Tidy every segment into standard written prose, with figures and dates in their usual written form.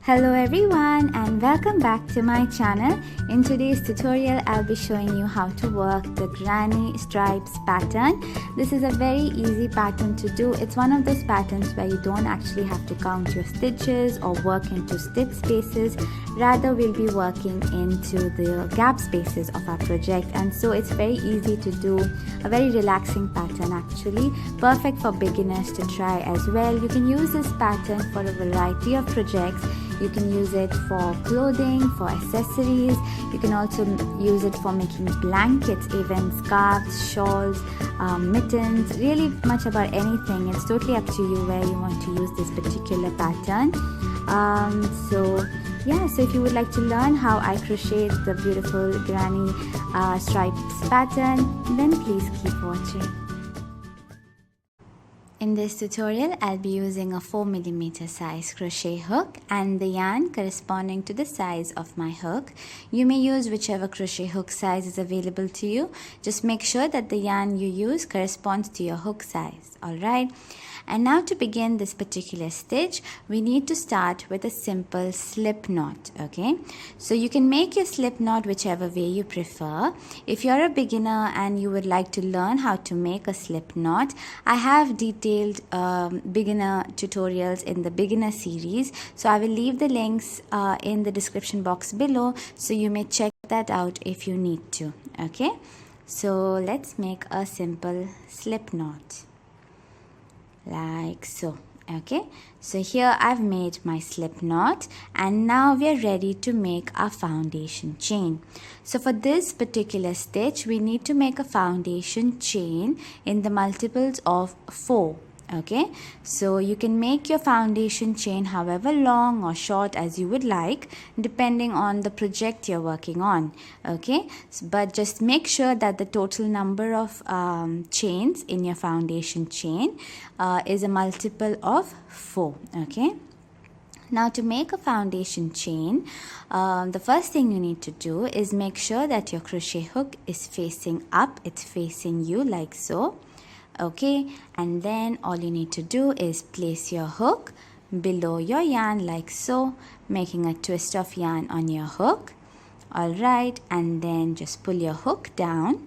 Hello everyone and welcome back to my channel. In today's tutorial I'll be showing you how to work the granny stripes pattern. This is a very easy pattern to do. It's one of those patterns where you don't actually have to count your stitches or work into stitch spaces. Rather we'll be working into the gap spaces of our project, and so it's very easy to do. A very relaxing pattern actually, perfect for beginners to try as well. You can use this pattern for a variety of projects. You can use it for clothing, for accessories. You can also use it for making blankets, even scarves, shawls, mittens, really much about anything. It's totally up to you where you want to use this particular pattern. So if you would like to learn how I crochet the beautiful granny stripes pattern, then please keep watching. In this tutorial, I'll be using a 4mm size crochet hook and the yarn corresponding to the size of my hook. You may use whichever crochet hook size is available to you. Just make sure that the yarn you use corresponds to your hook size. Alright. And now to begin this particular stitch, we need to start with a simple slip knot, okay? So you can make your slip knot whichever way you prefer. If you're a beginner and you would like to learn how to make a slip knot, I have detailed beginner tutorials in the beginner series. So I will leave the links in the description box below, so you may check that out if you need to, okay? So let's make a simple slip knot. Like so. Okay, so here I've made my slip knot and now we are ready to make our foundation chain. So for this particular stitch we need to make a foundation chain in the multiples of 4. Okay, so you can make your foundation chain however long or short as you would like, depending on the project you're working on. Okay, but just make sure that the total number of chains in your foundation chain is a multiple of 4. Okay, now to make a foundation chain, the first thing you need to do is make sure that your crochet hook is facing up. It's facing you like so. Okay, and then all you need to do is place your hook below your yarn like so, making a twist of yarn on your hook. Alright, and then just pull your hook down,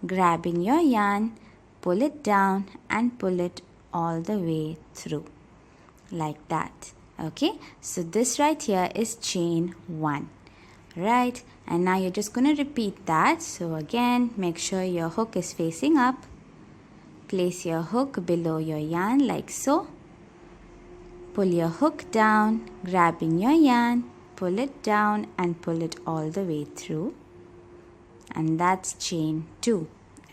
grabbing your yarn, pull it down and pull it all the way through like that. Okay, so this right here is chain 1. Right, and now you're just going to repeat that. So again, make sure your hook is facing up. Place your hook below your yarn like so. Pull your hook down, grabbing your yarn, pull it down and pull it all the way through. And that's chain 2.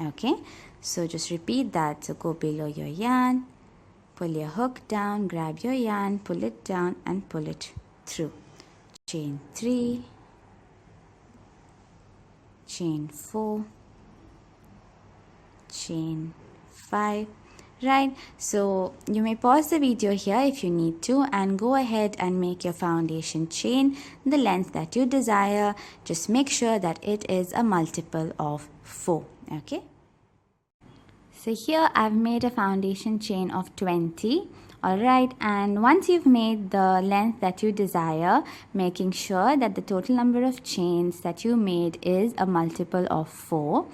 Okay, so just repeat that. So go below your yarn, pull your hook down, grab your yarn, pull it down and pull it through. Chain 3, chain 4, chain 5. Right, so you may pause the video here if you need to and go ahead and make your foundation chain the length that you desire. Just make sure that it is a multiple of 4. Okay, so here I've made a foundation chain of 20. Alright, and once you've made the length that you desire, making sure that the total number of chains that you made is a multiple of 4.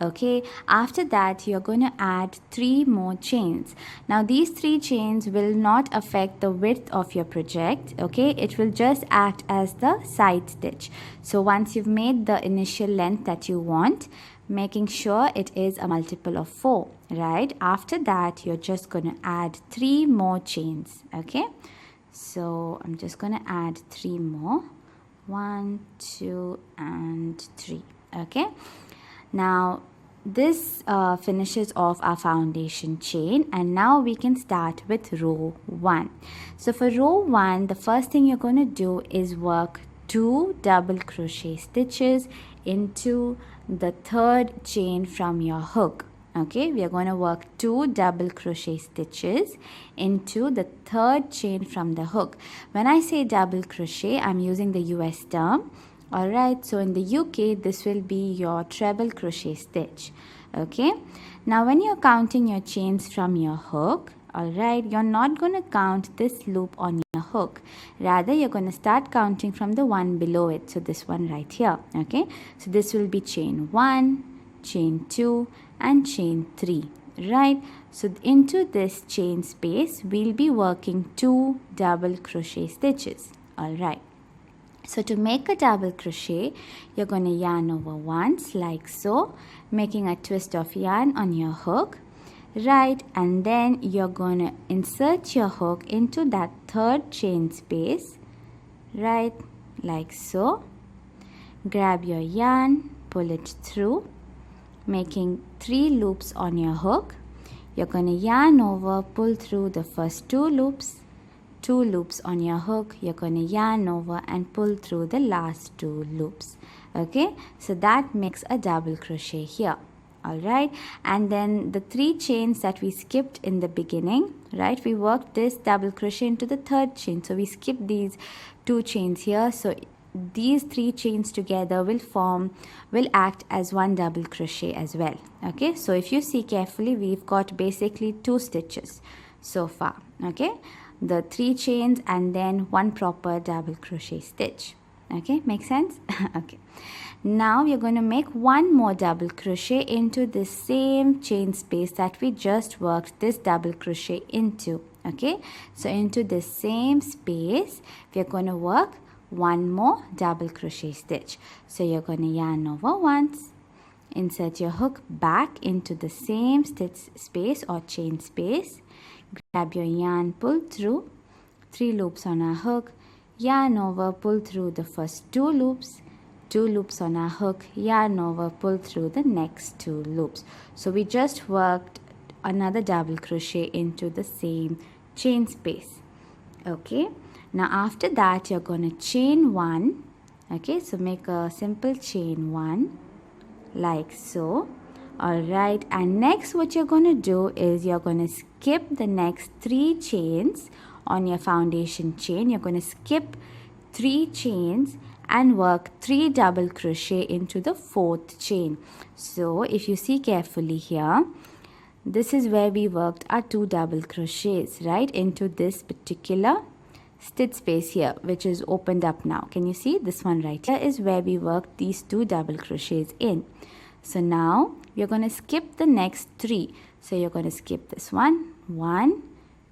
Okay, after that you're going to add 3 more chains. Now these 3 chains will not affect the width of your project. Okay, it will just act as the side stitch. So once you've made the initial length that you want, making sure it is a multiple of 4, right? After that you're just going to add 3 more chains. Okay, so I'm just going to add 3 more. 1, 2 and 3. Okay, now this finishes off our foundation chain, and now we can start with row 1. So for row 1, the first thing you're going to do is work 2 double crochet stitches into the 3rd chain from your hook. Okay, we are going to work 2 double crochet stitches into the 3rd chain from the hook. When I say double crochet, I'm using the US term. Alright, so in the UK this will be your treble crochet stitch. Okay, now when you're counting your chains from your hook, Alright, you're not going to count this loop on your hook. Rather, you're going to start counting from the one below it. So this one right here. Okay, so this will be chain 1, chain 2 and chain 3. Right, so into this chain space, we'll be working 2 double crochet stitches. Alright. So to make a double crochet, you're going to yarn over once like so, making a twist of yarn on your hook. Right, and then you're going to insert your hook into that third chain space, right, like so. Grab your yarn, pull it through, making 3 loops on your hook. You're going to yarn over, pull through the first 2 loops, 2 loops on your hook. You're going to yarn over and pull through the last 2 loops. Okay, so that makes a double crochet here. Alright, and then the 3 chains that we skipped in the beginning, right, we worked this double crochet into the third chain. So we skipped these 2 chains here. So these 3 chains together will act as one double crochet as well. Okay, so if you see carefully, we've got basically 2 stitches so far. Okay, the 3 chains and then one proper double crochet stitch. Okay, make sense? Okay. Now we're going to make one more double crochet into this same chain space that we just worked this double crochet into. Okay, so into this same space, we're going to work one more double crochet stitch. So you're going to yarn over once, insert your hook back into the same stitch space or chain space, grab your yarn, pull through, 3 loops on our hook, yarn over, pull through the first 2 loops, 2 loops on our hook, yarn over, pull through the next 2 loops. So we just worked another double crochet into the same chain space. Okay, now after that you're going to chain 1. Okay, so make a simple chain 1 like so. Alright, and next what you're going to do is you're going to skip the next 3 chains on your foundation chain. You're going to skip 3 chains and work 3 double crochet into the 4th chain. So if you see carefully here, this is where we worked our 2 double crochets, right, into this particular stitch space here, which is opened up now. Can you see this one right here is where we worked these 2 double crochets in. So now we're going to skip the next 3. So you're going to skip this one, 1,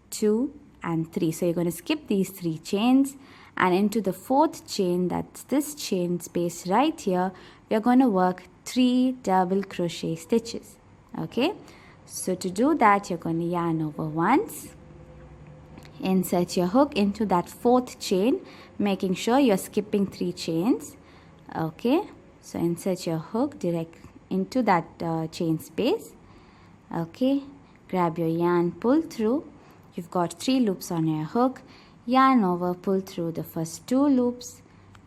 2 and 3. So you're going to skip these 3 chains, and into the 4th chain, that's this chain space right here, we're going to work 3 double crochet stitches. Okay, so to do that, you're going to yarn over once, insert your hook into that 4th chain, making sure you're skipping 3 chains. Okay, so insert your hook direct into that chain space. Okay, grab your yarn, pull through. You've got 3 loops on your hook, yarn over, pull through the first 2 loops,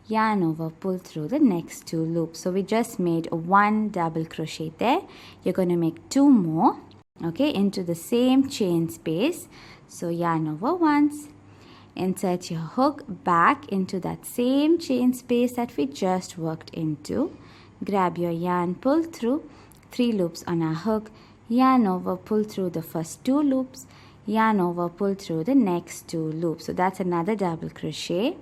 yarn over, pull through the next 2 loops. So we just made 1 double crochet there. You're going to make 2 more, okay, into the same chain space. So yarn over once, insert your hook back into that same chain space that we just worked into, grab your yarn, pull through, 3 loops on our hook, yarn over, pull through the first 2 loops, yarn over, pull through the next 2 loops. So that's another double crochet.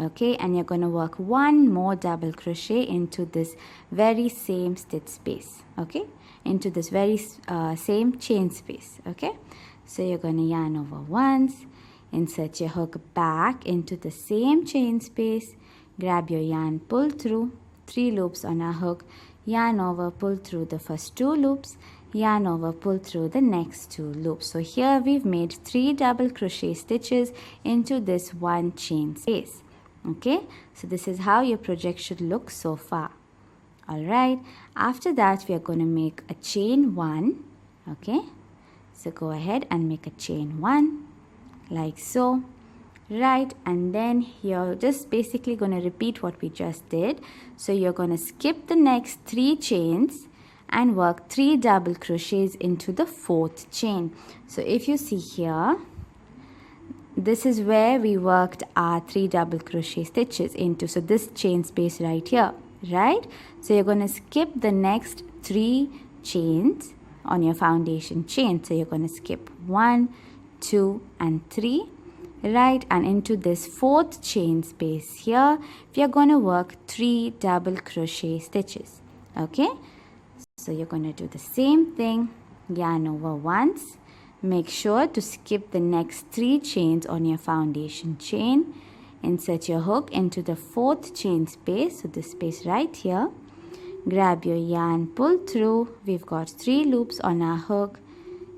Okay, and you're going to work 1 more double crochet into this very same stitch space. Okay, into this very same chain space. Okay, so you're going to yarn over once, insert your hook back into the same chain space, grab your yarn, pull through, 3 loops on our hook, yarn over, pull through the first 2 loops, yarn over, pull through the next 2 loops. So here we've made 3 double crochet stitches into this one chain space. Okay, so this is how your project should look so far. Alright, after that we are going to make a chain 1. Okay, so go ahead and make a chain 1 like so. Right, and then you're just basically going to repeat what we just did. So you're going to skip the next 3 chains and work 3 double crochets into the 4th chain. So if you see here, this is where we worked our 3 double crochet stitches into. So this chain space right here, right? So you're going to skip the next 3 chains on your foundation chain. So you're going to skip 1, 2 and 3, right, and into this 4th chain space here we are going to work 3 double crochet stitches. Okay, so you're going to do the same thing, yarn over once. Make sure to skip the next 3 chains on your foundation chain. Insert your hook into the 4th chain space, so this space right here. Grab your yarn, pull through. We've got 3 loops on our hook.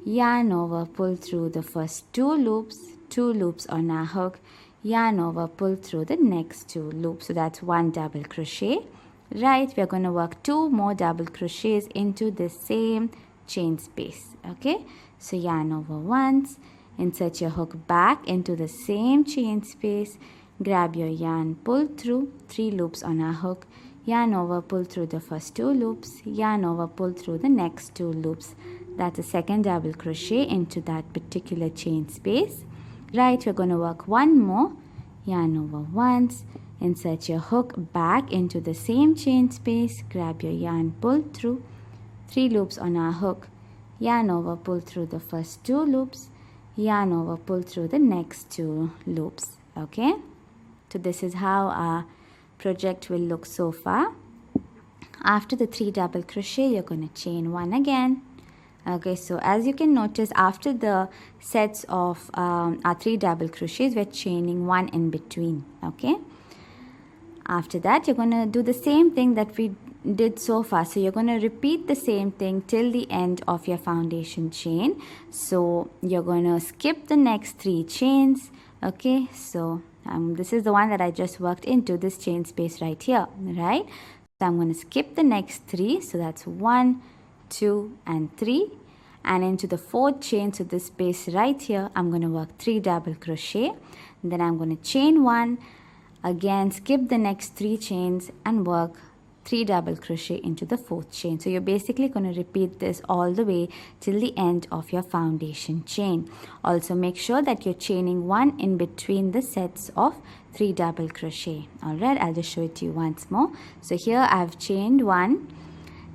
Yarn over, pull through the first 2 loops, 2 loops on our hook. Yarn over, pull through the next 2 loops. So that's 1 double crochet. Right, we're going to work 2 more double crochets into the same chain space. Okay, so yarn over once, insert your hook back into the same chain space. Grab your yarn, pull through 3 loops on our hook. Yarn over, pull through the first 2 loops, yarn over, pull through the next 2 loops. That's a second double crochet into that particular chain space. Right, we're going to work 1 more. Yarn over once, insert your hook back into the same chain space. Grab your yarn, pull through 3 loops on our hook. Yarn over, pull through the first 2 loops. Yarn over, pull through the next 2 loops. Okay, so this is how our project will look so far. After the 3 double crochet, you're going to chain 1 again. Okay, so as you can notice, after the sets of our 3 double crochets, we're chaining 1 in between. Okay, after that you're going to do the same thing that we did so far. So you're going to repeat the same thing till the end of your foundation chain. So you're going to skip the next 3 chains. Okay, so this is the one that I just worked into, this chain space right here, right? So I'm going to skip the next 3, so that's 1, 2 and 3, and into the 4th chain, so this space right here, I'm going to work 3 double crochet. Then I'm going to chain 1, again skip the next 3 chains and work 3 double crochet into the 4th chain. So you're basically going to repeat this all the way till the end of your foundation chain. Also make sure that you're chaining 1 in between the sets of 3 double crochet. Alright, I'll just show it to you once more. So here I've chained 1.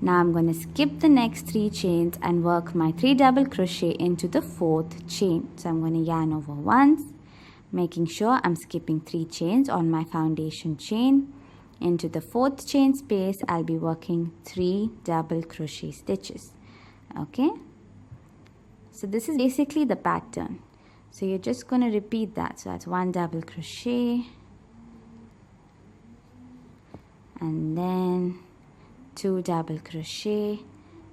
Now I'm going to skip the next 3 chains and work my 3 double crochet into the 4th chain. So I'm going to yarn over once, making sure I'm skipping 3 chains on my foundation chain. Into the 4th chain space, I'll be working 3 double crochet stitches. Okay, so this is basically the pattern. So you're just going to repeat that. So that's 1 double crochet, and then 2 double crochet,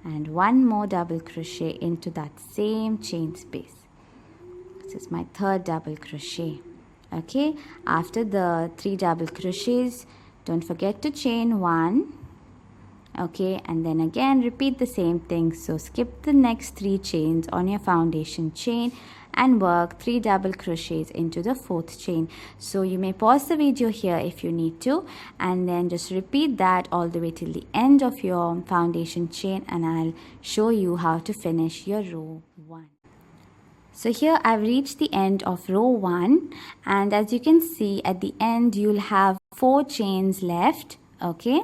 and 1 more double crochet into that same chain space. This is my 3rd double crochet. Okay, after the 3 double crochets, don't forget to chain 1. Okay, and then again repeat the same thing. So skip the next 3 chains on your foundation chain and work 3 double crochets into the 4th chain. So you may pause the video here if you need to, and then just repeat that all the way till the end of your foundation chain, and I'll show you how to finish your row 1. So here I've reached the end of row 1, and as you can see at the end you'll have 4 chains left. Okay,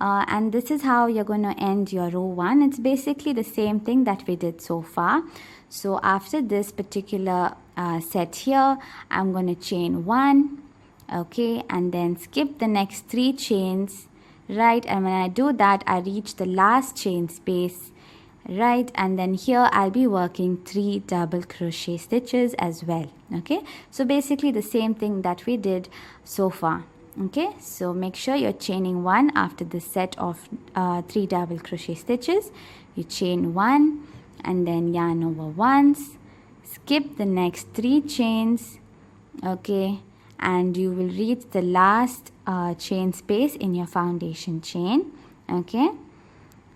and this is how you're going to end your row 1. It's basically the same thing that we did so far. So after this particular set here, I'm going to chain 1, okay, and then skip the next 3 chains, right? And when I do that, I reach the last chain space, right? And then here I'll be working 3 double crochet stitches as well. Okay, so basically the same thing that we did so far. Okay, so make sure you're chaining 1 after the set of 3 double crochet stitches. You chain 1 and then yarn over once, skip the next 3 chains, okay, and you will reach the last chain space in your foundation chain. Okay,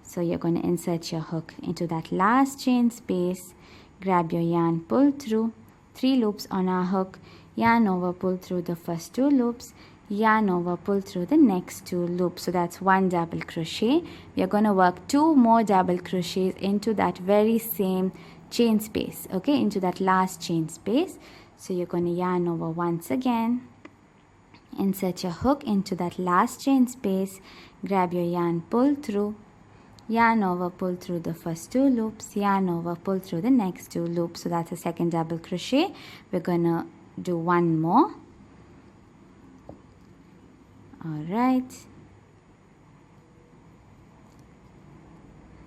so you're going to insert your hook into that last chain space, grab your yarn, pull through 3 loops on our hook, yarn over, pull through the first 2 loops, yarn over, pull through the next 2 loops. So that's 1 double crochet. We are going to work 2 more double crochets into that very same chain space, okay, into that last chain space. So you're going to yarn over once again, insert your hook into that last chain space, grab your yarn, pull through yarn over, pull through the first 2 loops, yarn over, pull through the next 2 loops. So that's a second double crochet. We're gonna do one more. All right,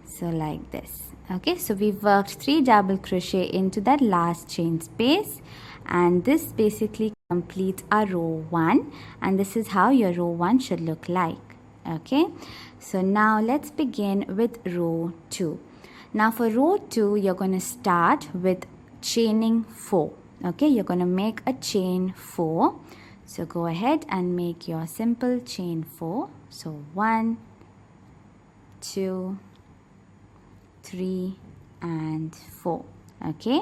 so like this. Okay, so we've worked 3 double crochet into that last chain space, and this basically completes our row 1, and this is how your row 1 should look like. Okay, so now let's begin with row 2. Now for row 2, you're going to start with chaining 4. Okay, you're going to make a chain 4. So go ahead and make your simple chain 4. So 1, 2, 3 and 4. Okay,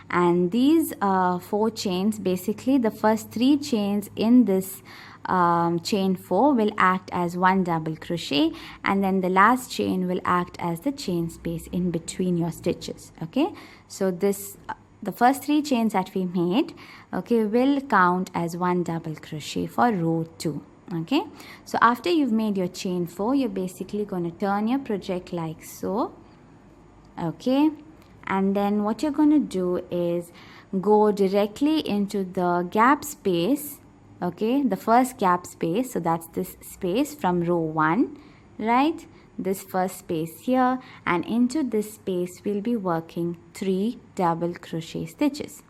and these 4 chains, basically the first 3 chains in this chain 4 will act as 1 double crochet, and then the last chain will act as the chain space in between your stitches. Okay, so this the first 3 chains that we made, okay, will count as 1 double crochet for row 2. Okay, so after you've made your chain 4, you're basically going to turn your project like so. Okay, and then what you're going to do is go directly into the gap space. Okay, the first gap space, so that's this space from row 1, right? This first space here, and into this space we'll be working 3 double crochet stitches.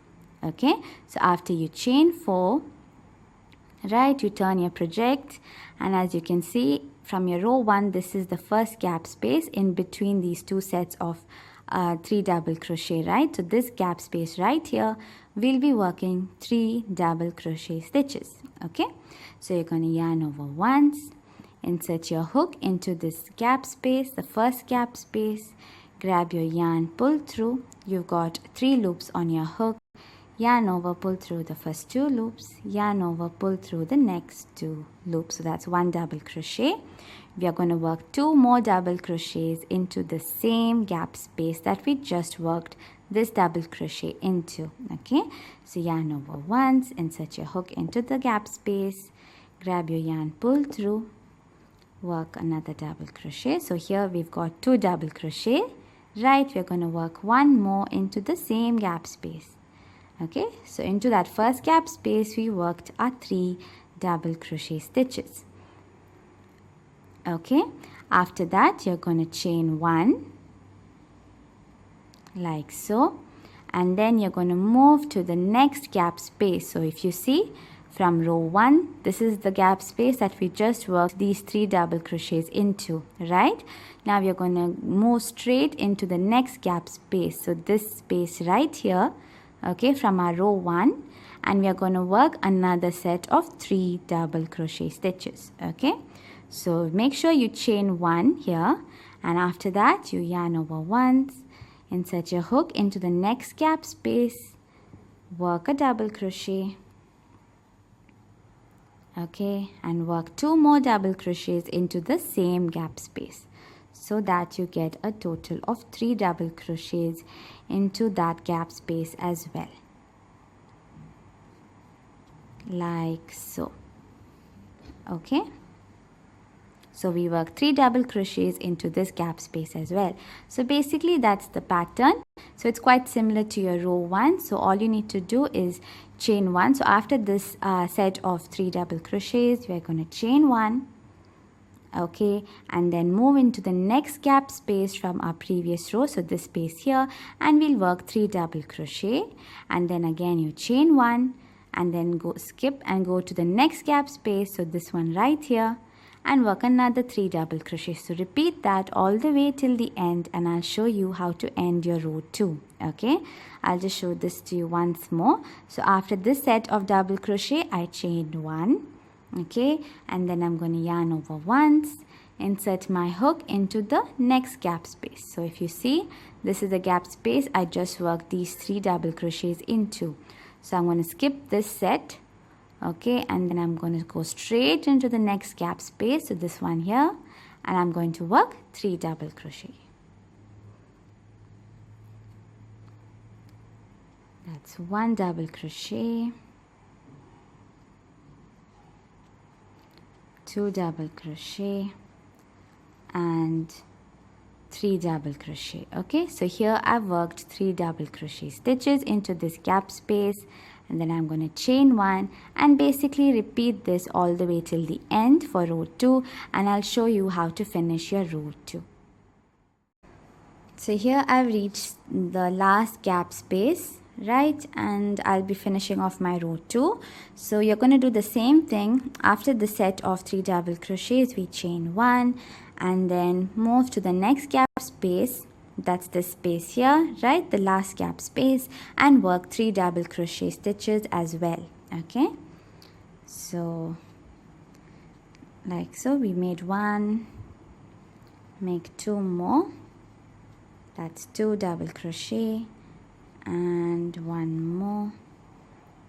Okay, so after you chain 4, right, you turn your project, and as you can see from your row 1, this is the first gap space in between these 2 sets of 3 double crochet, right? So this gap space right here, we'll be working 3 double crochet stitches. Okay, so you're going to yarn over once, insert your hook into this gap space, the first gap space, grab your yarn, pull through. You've got 3 loops on your hook, yarn over, pull through the first 2 loops, yarn over, pull through the next 2 loops. So that's 1 double crochet. We are going to work 2 more double crochets into the same gap space that we just worked this double crochet into. Okay, so yarn over once, insert your hook into the gap space, grab your yarn, pull through, work another double crochet. So here we've got 2 double crochet, right? We're going to work 1 more into the same gap space. Okay, so into that first gap space we worked our 3 double crochet stitches. Okay, after that you're going to chain 1 like so, and then you're going to move to the next gap space. So if you see from row 1, this is the gap space that we just worked these 3 double crochets into, right? Now you're going to move straight into the next gap space, so this space right here, okay, from our row 1, and we are going to work another set of 3 double crochet stitches. Okay, so make sure you chain 1 here, and after that you yarn over once, insert your hook into the next gap space, work a double crochet, okay, and work 2 more double crochets into the same gap space, so that you get a total of 3 double crochets into that gap space as well, like so. Okay, so we work 3 double crochets into this gap space as well. So basically that's the pattern. So it's quite similar to your row 1. So all you need to do is chain 1. So after this set of 3 double crochets, we are going to chain 1. Okay, and then move into the next gap space from our previous row, so this space here, and we'll work 3 double crochet, and then again you chain 1, and then go skip and go to the next gap space, so this one right here, and work another 3 double crochets. So repeat that all the way till the end, and I'll show you how to end your row 2. Okay, I'll just show this to you once more. So after this set of double crochet, I chained 1. Okay, and then I'm going to yarn over once, insert my hook into the next gap space. So if you see, this is the gap space I just worked these 3 double crochets into. So I'm going to skip this set, okay, and then I'm going to go straight into the next gap space, so this one here, and I'm going to work 3 double crochet. That's 1 double crochet, 2 double crochet, and 3 double crochet. Okay, so here I've worked 3 double crochet stitches into this gap space, and then I'm going to chain 1 and basically repeat this all the way till the end for row 2, and I'll show you how to finish your row 2. So here I've reached the last gap space, right, and I'll be finishing off my row 2. So you're going to do the same thing. After the set of 3 double crochets, we chain 1 and then move to the next gap space. That's this space here, right, the last gap space, and work 3 double crochet stitches as well. Okay, so like so, we made 1, make 2 more, that's 2 double crochet, and 1 more,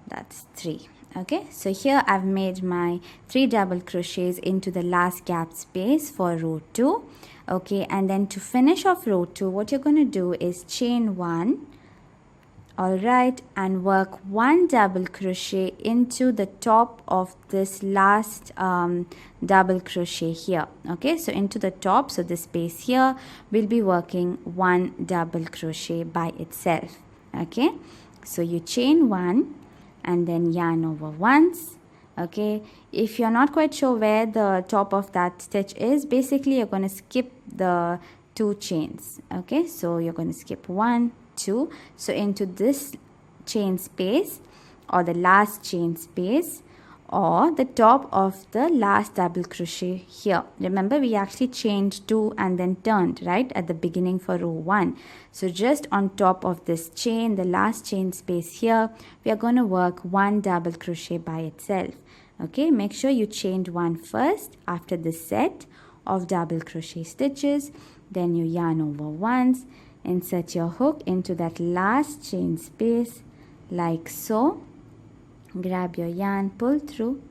that's 3. Okay, so here I've made my 3 double crochets into the last gap space for row 2. Okay, and then to finish off row 2, what you're going to do is chain 1, all right, and work 1 double crochet into the top of this last double crochet here. Okay, so into the top, so this space here, we'll be working 1 double crochet by itself. Okay, so you chain 1 and then yarn over once. Okay, if you're not quite sure where the top of that stitch is, basically you're going to skip the 2 chains. Okay, so you're going to skip 1, 2, so into this chain space or the last chain space or the top of the last double crochet here. Remember, we actually chained 2 and then turned, right, at the beginning for row 1. So just on top of this chain, the last chain space here, we are going to work 1 double crochet by itself. Okay, make sure you chained 1 first after this set of double crochet stitches. Then you yarn over once, insert your hook into that last chain space like so. Grab your yarn, pull through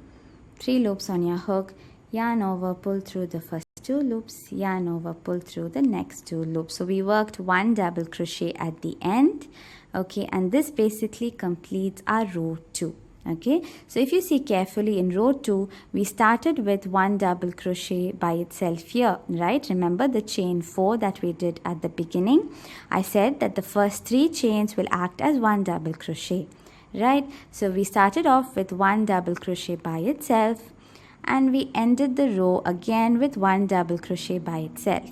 3 loops on your hook, yarn over, pull through the first 2 loops, yarn over, pull through the next 2 loops. So we worked 1 double crochet at the end. Okay, and this basically completes our row 2. Okay, so if you see carefully in row 2, we started with 1 double crochet by itself here, right? Remember the chain 4 that we did at the beginning? I said that the first 3 chains will act as 1 double crochet. Right, so we started off with 1 double crochet by itself and we ended the row again with 1 double crochet by itself.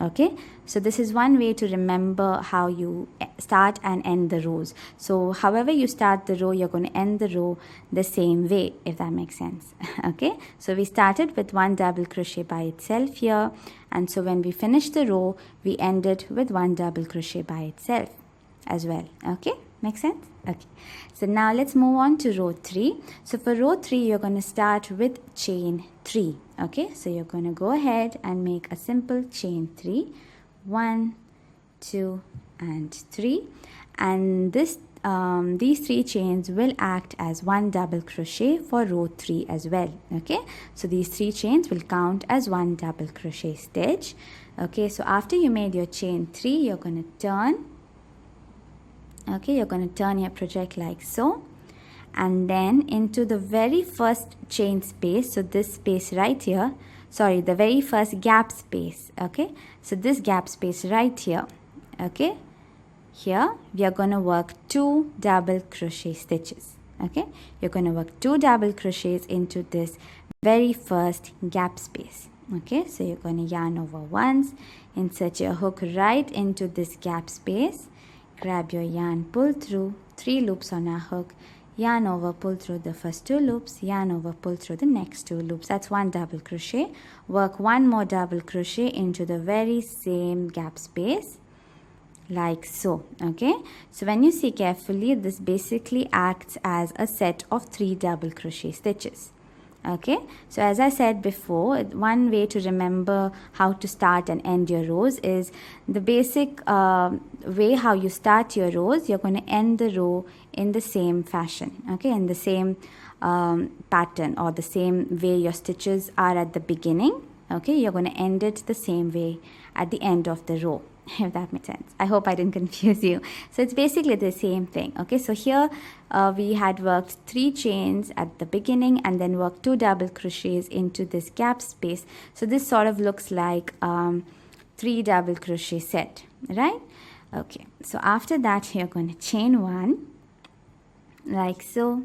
Okay, so this is one way to remember how you start and end the rows. So however you start the row, you're going to end the row the same way, if that makes sense. Okay, so we started with 1 double crochet by itself here, and so when we finished the row, we ended with 1 double crochet by itself as well. Okay, make sense? Okay, so now let's move on to row 3. So for row 3, you're going to start with chain 3. Okay, so you're going to go ahead and make a simple chain 3, 1, 2 and 3, and this these 3 chains will act as 1 double crochet for row 3 as well. Okay, so these 3 chains will count as 1 double crochet stitch. Okay, so after you made your chain 3, you're going to turn. Okay, you're going to turn your project like so, and then into the very first chain space, so this space right here, sorry, the very first gap space. Okay, so this gap space right here. Okay, here we are going to work 2 double crochet stitches. Okay, you're going to work 2 double crochets into this very first gap space. Okay, so you're going to yarn over once, insert your hook right into this gap space, grab your yarn, pull through 3 loops on our hook, yarn over, pull through the first 2 loops, yarn over, pull through the next 2 loops. That's 1 double crochet. Work 1 more double crochet into the very same gap space like so. Okay, so when you see carefully, this basically acts as a set of 3 double crochet stitches. Okay, so as I said before, one way to remember how to start and end your rows is the basic way how you start your rows, you're going to end the row in the same fashion. Okay, in the same pattern or the same way your stitches are at the beginning. Okay, you're going to end it the same way at the end of the row, if that makes sense. I hope I didn't confuse you. So it's basically the same thing. Okay, so here we had worked 3 chains at the beginning and then worked 2 double crochets into this gap space. So this sort of looks like 3 double crochet set, right? Okay, so after that you're going to chain 1 like so,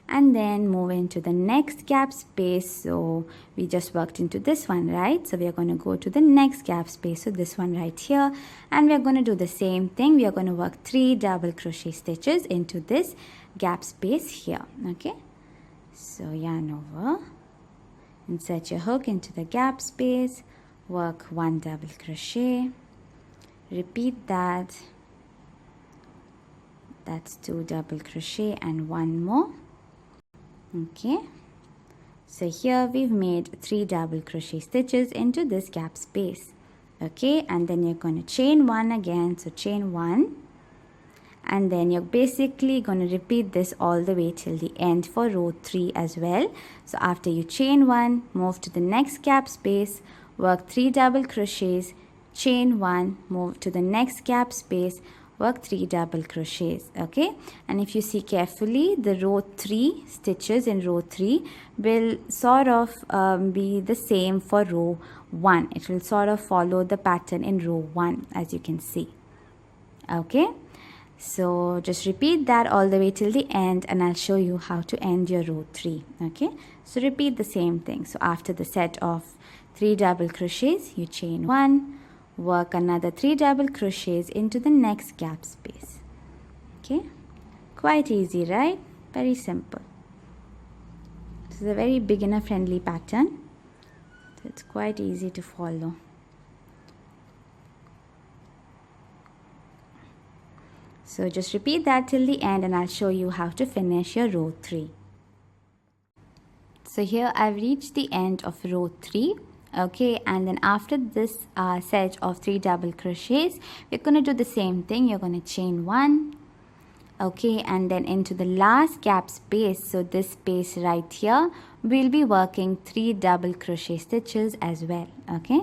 and then move into the next gap space. So we just worked into this one, right? So we are going to go to the next gap space, so this one right here, and we are going to do the same thing. We are going to work 3 double crochet stitches into this gap space here. Okay, so yarn over, insert your hook into the gap space, work 1 double crochet, repeat that, that's 2 double crochet and 1 more. Okay, so here we've made 3 double crochet stitches into this gap space. Okay, and then you're going to chain 1 again, so chain 1, and then you're basically going to repeat this all the way till the end for row 3 as well. So after you chain 1, move to the next gap space, work 3 double crochets, chain 1, move to the next gap space, work 3 double crochets. Okay, and if you see carefully, the row 3 stitches in row 3 will sort of be the same for row 1. It will sort of follow the pattern in row 1, as you can see. Okay, so just repeat that all the way till the end, and I'll show you how to end your row 3. Okay, so repeat the same thing. So after the set of 3 double crochets, you chain 1, work another 3 double crochets into the next gap space. Okay, quite easy, right? Very simple. This is a very beginner friendly pattern, so it's quite easy to follow. So just repeat that till the end, and I'll show you how to finish your row 3. So here I've reached the end of row 3. Okay, and then after this set of 3 double crochets, we're going to do the same thing. You're going to chain 1, okay, and then into the last gap space, so this space right here, we'll be working 3 double crochet stitches as well. Okay,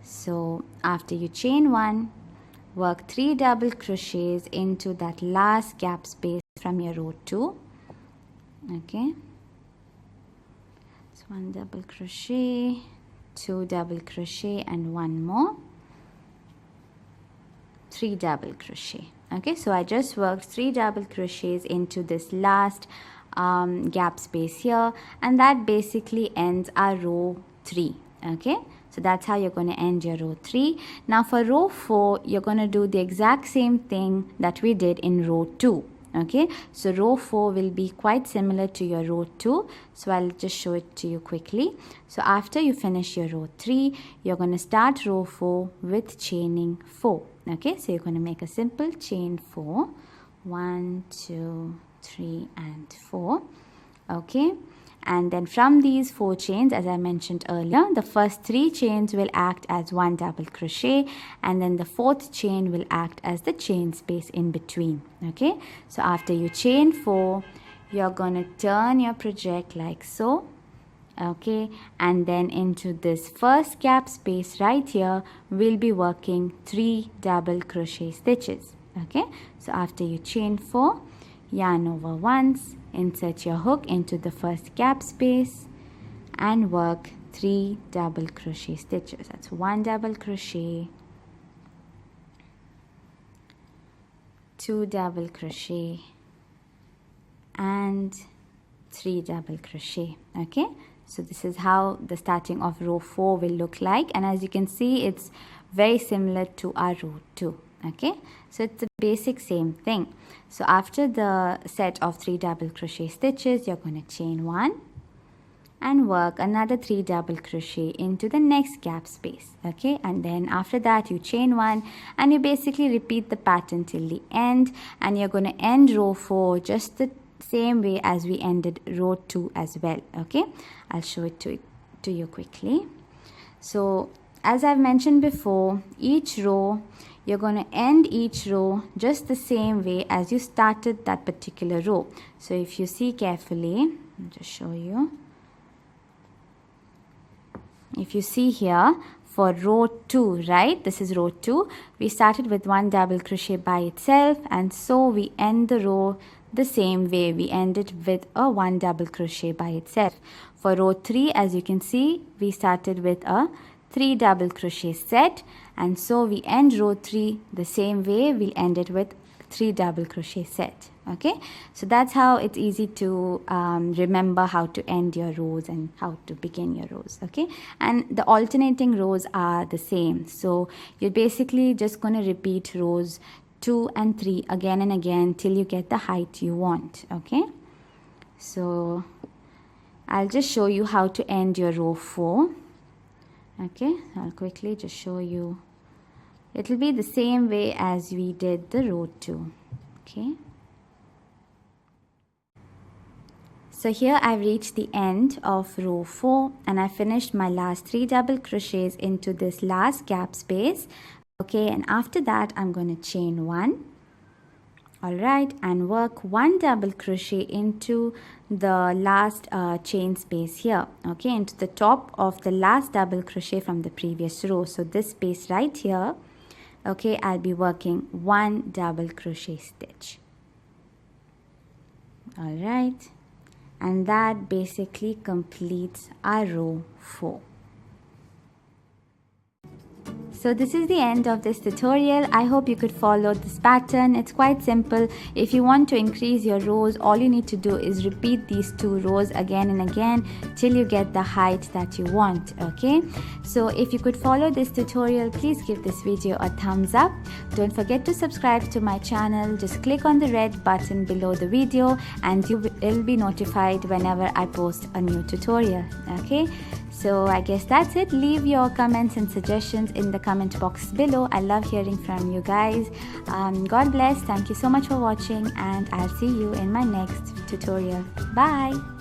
so after you chain 1, work 3 double crochets into that last gap space from your row 2. Okay, so 1 double crochet, 2 double crochet and 1 more, 3 double crochet. Okay, so I just worked 3 double crochets into this last gap space here, and that basically ends our row 3. Okay, so that's how you're going to end your row 3. Now for row 4, you're going to do the exact same thing that we did in row 2. Okay, so row 4 will be quite similar to your row 2, so I'll just show it to you quickly. So after you finish your row 3, you're going to start row 4 with chaining 4. Okay, so you're going to make a simple chain 4, 1 2 3 and 4. Okay, and then from these 4 chains, as I mentioned earlier, the first 3 chains will act as 1 double crochet, and then the 4th chain will act as the chain space in between. Okay, so after you chain 4, you're going to turn your project like so. Okay, and then into this first gap space right here, we'll be working 3 double crochet stitches. Okay, so after you chain 4, yarn over once, insert your hook into the first gap space and work 3 double crochet stitches. That's 1 double crochet, 2 double crochet and 3 double crochet. Okay, so this is how the starting of row 4 will look like, and as you can see, it's very similar to our row 2. Okay, so it's the basic same thing. So after the set of 3 double crochet stitches, you're going to chain 1 and work another 3 double crochet into the next gap space. Okay, and then after that you chain 1 and you basically repeat the pattern till the end, and you're going to end row 4 just the same way as we ended row 2 as well. Okay, I'll show it to you quickly. So as I've mentioned before, each row you're going to end each row just the same way as you started that particular row. So if you see carefully, I'll just show you. If you see here, for row 2, right, this is row 2, we started with 1 double crochet by itself, and so we end the row the same way. We ended with a 1 double crochet by itself. For row 3, as you can see, we started with a 3 double crochet set, and so we end row 3 the same way. We'll end it with 3 double crochet set. Okay, so that's how it's easy to remember how to end your rows and how to begin your rows. Okay, and the alternating rows are the same, so you're basically just going to repeat rows 2 and 3 again and again till you get the height you want. Okay, so I'll just show you how to end your row 4. Okay, I'll quickly just show you. It'll be the same way as we did the row 2. Okay, so here I've reached the end of row 4 and I finished my last 3 double crochets into this last gap space. Okay, and after that I'm going to chain 1. Alright, and work 1 double crochet into the last chain space here. Okay, into the top of the last double crochet from the previous row. So this space right here. Okay, I'll be working 1 double crochet stitch. Alright, and that basically completes our row 4. So this is the end of this tutorial. I hope you could follow this pattern. It's quite simple. If you want to increase your rows, all you need to do is repeat these 2 rows again and again till you get the height that you want. Okay, so if you could follow this tutorial, please give this video a thumbs up. Don't forget to subscribe to my channel. Just click on the red button below the video and you will be notified whenever I post a new tutorial. Okay, so I guess that's it. Leave your comments and suggestions in the comment box below. I love hearing from you guys. God bless. Thank you so much for watching and I'll see you in my next tutorial. Bye.